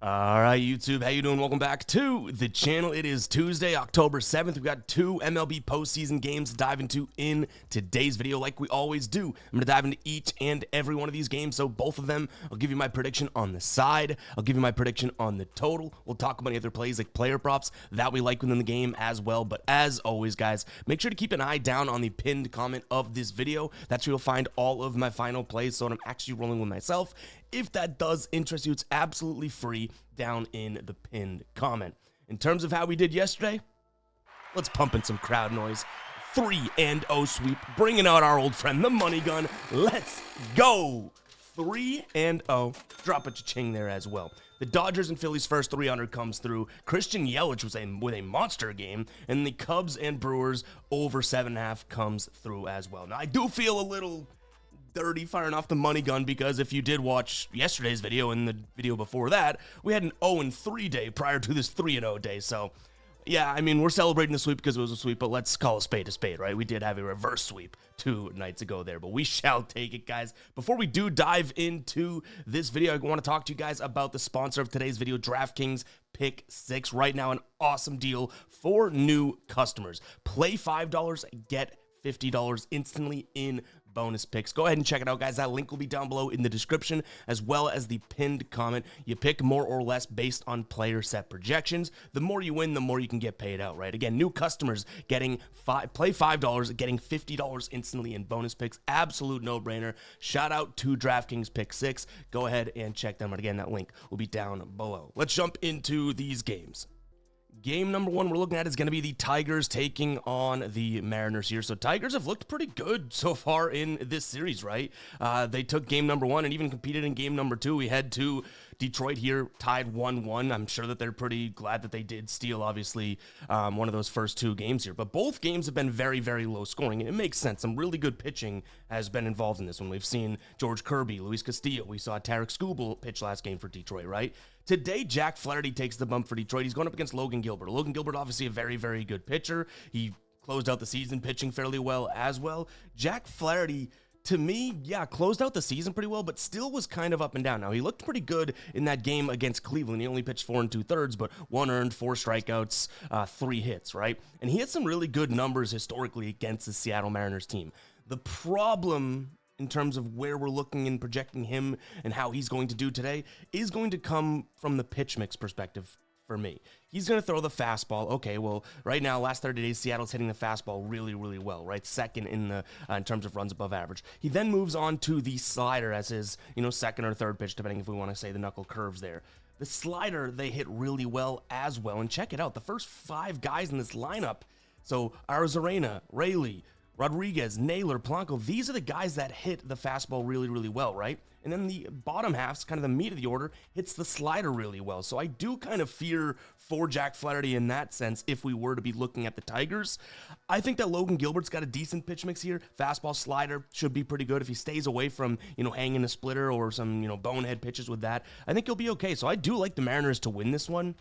All right, YouTube, how you doing? Welcome back to the channel. It is Tuesday, October 7th. We've got two MLB postseason games to dive into in today's video, like we always do. I'm going to dive into each and every one of these games, so both of them, I'll give you my prediction on the side. I'll give you my prediction on the total. We'll talk about any other plays like player props that we like within the game as well. But as always, guys, make sure to keep an eye down on the pinned comment of this video. That's where you'll find all of my final plays, so I'm actually rolling with myself. If that does interest you, it's absolutely free down in the pinned comment. In terms of how we did yesterday, let's pump in some crowd noise. 3-0 sweep, bringing out our old friend, the money gun. Let's go. 3-0. Drop a cha-ching there as well. The Dodgers and Phillies first 300 comes through. Christian Yelich was with a monster game, and the Cubs and Brewers over 7.5 comes through as well. Now, I do feel a little dirty firing off the money gun, because if you did watch yesterday's video and the video before that, we had an 0-3 day prior to this 3-0 day. So yeah, I mean, we're celebrating the sweep because it was a sweep, but let's call a spade, right? We did have a reverse sweep 2 nights ago there, but we shall take it, guys. Before we do dive into this video, I want to talk to you guys about the sponsor of today's video, DraftKings Pick 6. Right now, an awesome deal for new customers. Play $5, get $50 instantly in bonus picks. Go ahead and check it out, guys. That link will be down below in the description, as well as the pinned comment. You pick more or less based on player set projections. The more you win, the more you can get paid out, right? Again, new customers getting play $5, getting $50 instantly in bonus picks. Absolute no-brainer. Shout out to DraftKings Pick 6. Go ahead and check them out. Again, that link will be down below. Let's jump into these games. Game number 1 we're looking at is going to be the Tigers taking on the Mariners here. So Tigers have looked pretty good so far in this series, right? They took game number 1 and even competed in game number 2. We head to Detroit here, tied 1-1. I'm sure that they're pretty glad that they did steal, obviously, one of those first 2 games here. But both games have been very, very low scoring, and it makes sense. Some really good pitching has been involved in this one. We've seen George Kirby, Luis Castillo. We saw Tarek Skubal pitch last game for Detroit, right? Today, Jack Flaherty takes the bump for Detroit. He's going up against Logan Gilbert. Logan Gilbert, obviously a very, very good pitcher. He closed out the season pitching fairly well as well. Jack Flaherty, to me, yeah, closed out the season pretty well, but still was kind of up and down. Now, he looked pretty good in that game against Cleveland. He only pitched 4 2/3, but 1 earned, 4 strikeouts, 3 hits, right? And he had some really good numbers historically against the Seattle Mariners team. The problem in terms of where we're looking and projecting him and how he's going to do today is going to come from the pitch mix perspective for me. He's going to throw the fastball. Okay, well, right now, last 30 days, Seattle's hitting the fastball really, really well, right? Second in terms of runs above average. He then moves on to the slider as his, second or third pitch, depending if we want to say the knuckle curves there. The slider, they hit really well as well. And check it out, the first 5 guys in this lineup, so Arozarena, Rayleigh, Rodriguez, Naylor, Polanco, these are the guys that hit the fastball really, really well, right? And then the bottom half, kind of the meat of the order, hits the slider really well. So I do kind of fear for Jack Flaherty in that sense if we were to be looking at the Tigers. I think that Logan Gilbert's got a decent pitch mix here. Fastball, slider should be pretty good if he stays away from, hanging a splitter or some, bonehead pitches with that. I think he'll be okay. So I do like the Mariners to win this one.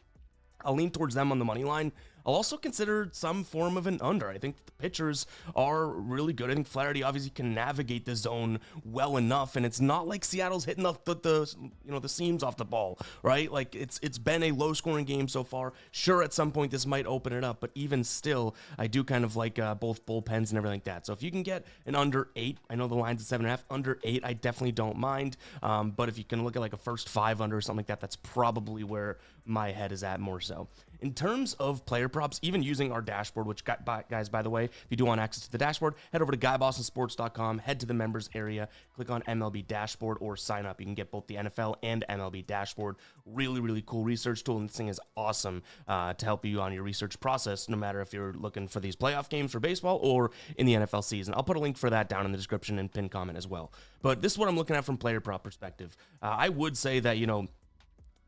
I'll lean towards them on the money line. I'll also consider some form of an under. I think the pitchers are really good. I think Flaherty obviously can navigate the zone well enough, and it's not like Seattle's hitting the seams off the ball, right? Like it's been a low-scoring game so far. Sure, at some point this might open it up, but even still, I do kind of like both bullpens and everything like that. So if you can get an under 8, I know the line's at 7.5, under 8, I definitely don't mind. But if you can look at like a first 5 under or something like that, that's probably where my head is at more so. In terms of player props, even using our dashboard, which, guys, by the way, if you do want access to the dashboard, head over to GuyBostonSports.com, head to the members area, click on MLB dashboard, or sign up. You can get both the NFL and MLB dashboard. Really, really cool research tool, and this thing is awesome to help you on your research process, no matter if you're looking for these playoff games for baseball or in the NFL season. I'll put a link for that down in the description and pinned comment as well. But this is what I'm looking at from player prop perspective. I would say that,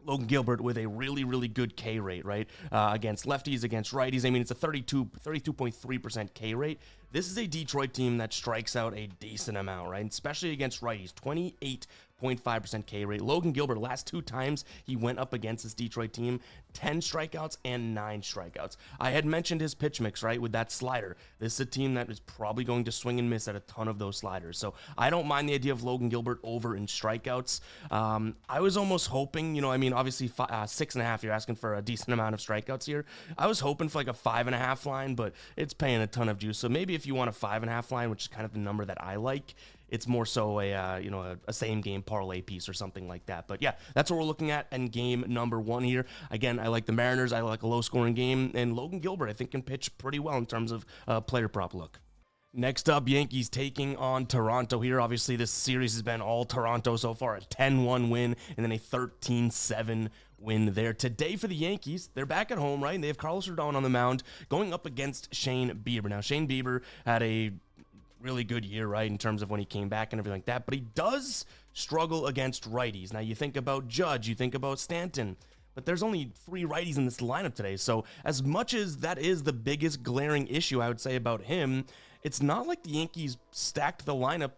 Logan Gilbert with a really, really good K rate, right? Against lefties, against righties. I mean, it's a 32.3% K rate. This is a Detroit team that strikes out a decent amount, right? Especially against righties, 28 0.5% K rate. Logan Gilbert, last 2 times he went up against this Detroit team, 10 strikeouts and 9 strikeouts. I had mentioned his pitch mix, right, with that slider. This is a team that is probably going to swing and miss at a ton of those sliders. So I don't mind the idea of Logan Gilbert over in strikeouts. I was almost hoping, obviously 6.5, you're asking for a decent amount of strikeouts here. I was hoping for like a 5.5 line, but it's paying a ton of juice. So maybe if you want a 5.5 line, which is kind of the number that I like, it's more so a same game parlay piece or something like that. But yeah, that's what we're looking at in game number 1 here. Again, I like the Mariners. I like a low scoring game, and Logan Gilbert I think can pitch pretty well in terms of player prop look. Next up, Yankees taking on Toronto here. Obviously, this series has been all Toronto so far, a 10-1 win and then a 13-7 win there. Today for the Yankees, they're back at home, right? And they have Carlos Rodon on the mound going up against Shane Bieber. Now, Shane Bieber had a really good year, right, in terms of when he came back and everything like that, but he does struggle against righties. Now, you think about Judge, you think about Stanton, but there's only 3 righties in this lineup today. So as much as that is the biggest glaring issue I would say about him, it's not like the Yankees stacked the lineup,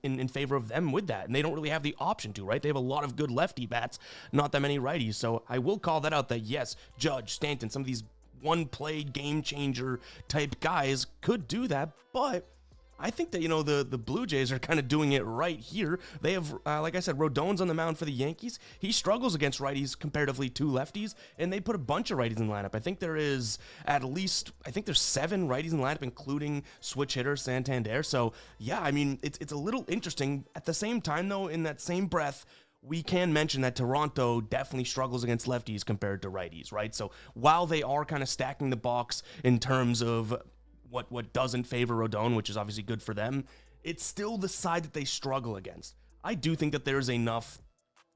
in favor of them with that. And they don't really have the option to, right? They have a lot of good lefty bats, not that many righties. So I will call that out that, yes, Judge, Stanton, some of these one-play game changer type guys could do that, but I think that, the Blue Jays are kind of doing it right here. They have, like I said, Rodon's on the mound for the Yankees. He struggles against righties comparatively to lefties, and they put a bunch of righties in the lineup. I think there's 7 righties in the lineup, including switch hitter Santander. So, yeah, it's a little interesting. At the same time, though, in that same breath, we can mention that Toronto definitely struggles against lefties compared to righties, right? So while they are kind of stacking the box in terms of what doesn't favor Rodon, which is obviously good for them, it's still the side that they struggle against. I do think that there's enough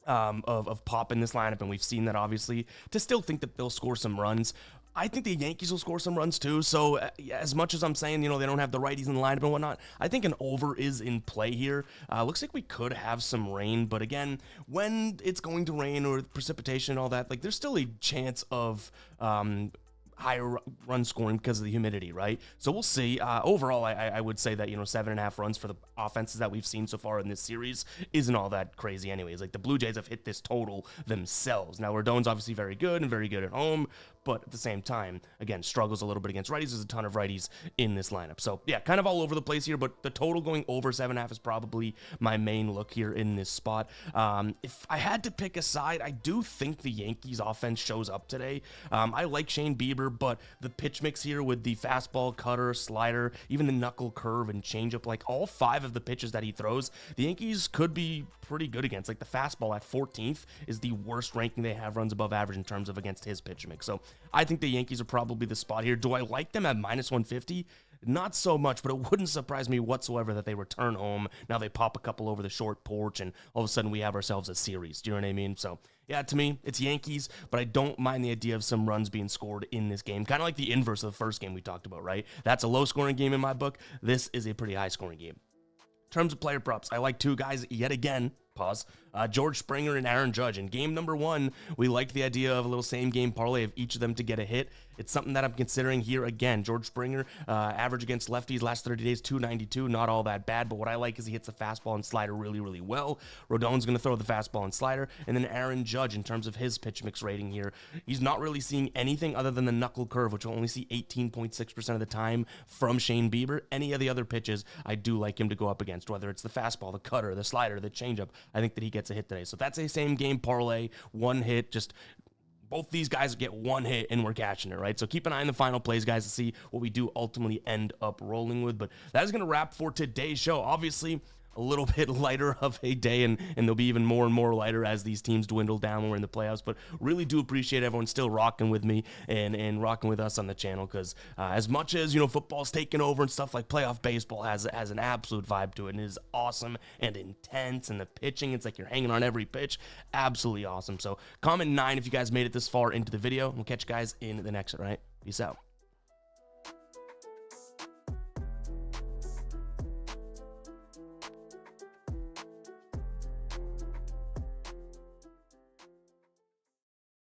of pop in this lineup, and we've seen that obviously, to still think that they'll score some runs. I think the Yankees will score some runs too, so as much as I'm saying, they don't have the righties in the lineup and whatnot, I think an over is in play here. Looks like we could have some rain, but again, when it's going to rain or precipitation and all that, there's still a chance of higher run scoring because of the humidity, right? So we'll see. Overall, I would say that, 7.5 runs for the offenses that we've seen so far in this series isn't all that crazy anyways. The Blue Jays have hit this total themselves. Now, Rodon's obviously very good and very good at home, but at the same time, again, struggles a little bit against righties. There's a ton of righties in this lineup. So, yeah, kind of all over the place here, but the total going over 7.5 is probably my main look here in this spot. If I had to pick a side, I do think the Yankees offense shows up today. I like Shane Bieber, but the pitch mix here with the fastball, cutter, slider, even the knuckle curve and changeup, all 5 of the pitches that he throws, the Yankees could be pretty good against. The fastball at 14th is the worst ranking they have, runs above average in terms of against his pitch mix. So I think the Yankees are probably the spot here. Do I like them at minus 150? Not so much, but it wouldn't surprise me whatsoever that they return home. Now they pop a couple over the short porch, and all of a sudden we have ourselves a series. Do you know what I mean? So, yeah, to me, it's Yankees, but I don't mind the idea of some runs being scored in this game. Kind of like the inverse of the first game we talked about, right? That's a low-scoring game in my book. This is a pretty high-scoring game. In terms of player props, I like 2 guys yet again. Pause. George Springer and Aaron Judge. In game number 1, we liked the idea of a little same-game parlay of each of them to get a hit. It's something that I'm considering here again. George Springer, average against lefties last 30 days, 292. Not all that bad, but what I like is he hits the fastball and slider really, really well. Rodon's going to throw the fastball and slider. And then Aaron Judge, in terms of his pitch mix rating here, he's not really seeing anything other than the knuckle curve, which will only see 18.6% of the time from Shane Bieber. Any of the other pitches, I do like him to go up against, whether it's the fastball, the cutter, the slider, the changeup. I think that he gets a hit today. So that's a same-game parlay, 1 hit, just both these guys get 1 hit and we're catching it, right? So keep an eye on the final plays, guys, to see what we do ultimately end up rolling with. But that is going to wrap for today's show. Obviously, a little bit lighter of a day, and there'll be even more and more lighter as these teams dwindle down when we're in the playoffs. But really do appreciate everyone still rocking with me and rocking with us on the channel, because as much as, football's taking over and stuff, playoff baseball has an absolute vibe to it, and it is awesome and intense, and the pitching, it's like you're hanging on every pitch. Absolutely awesome. So comment 9 if you guys made it this far into the video. We'll catch you guys in the next one, right? Peace out.